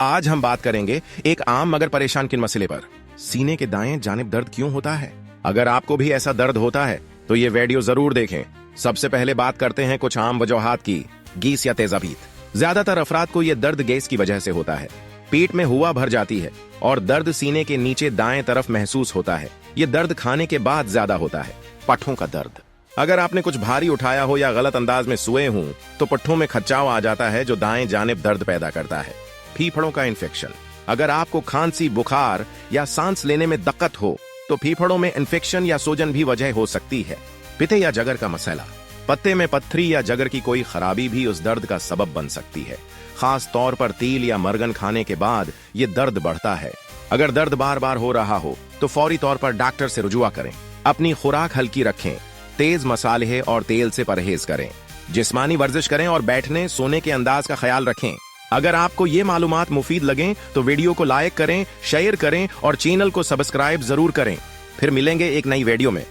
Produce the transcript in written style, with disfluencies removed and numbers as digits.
आज हम बात करेंगे एक आम मगर परेशान किन मसले पर। सीने के दाएं जानिब दर्द क्यों होता है। अगर आपको भी ऐसा दर्द होता है तो ये वीडियो जरूर देखें। सबसे पहले बात करते हैं कुछ आम वजूहात की। गैस या तेजाबीत। ज्यादातर अफराद को यह दर्द गैस की वजह से होता है। पेट में हुआ भर जाती है और दर्द सीने के नीचे दाएं तरफ महसूस होता है। ये दर्द खाने के बाद ज्यादा होता है। पट्ठों का दर्द। अगर आपने कुछ भारी उठाया हो या गलत अंदाज में सोए हों तो पट्ठों में खच्चाव आ जाता है जो दाएं जानिब दर्द पैदा करता है। फीफड़ों का इन्फेक्शन। अगर आपको खांसी, बुखार या सांस लेने में दिक्कत हो तो फीफड़ों में इन्फेक्शन या सूजन भी वजह हो सकती है। पित्ते या जगर का मसला। पत्ते में पत्थरी या जगर की कोई खराबी भी उस दर्द का सबब बन सकती है। खास तौर पर तिल या मरगन खाने के बाद ये दर्द बढ़ता है। अगर दर्द बार बार हो रहा हो तो फौरी तौर पर डॉक्टर से रुजुआ करें। अपनी खुराक हल्की रखें। तेज मसाले और तेल से परहेज करें। जिस्मानी वर्जिश करें और बैठने सोने के अंदाज का ख्याल रखें। अगर आपको ये मालूमात मुफीद लगें तो वीडियो को लाइक करें, शेयर करें और चैनल को सब्सक्राइब जरूर करें। फिर मिलेंगे एक नई वीडियो में।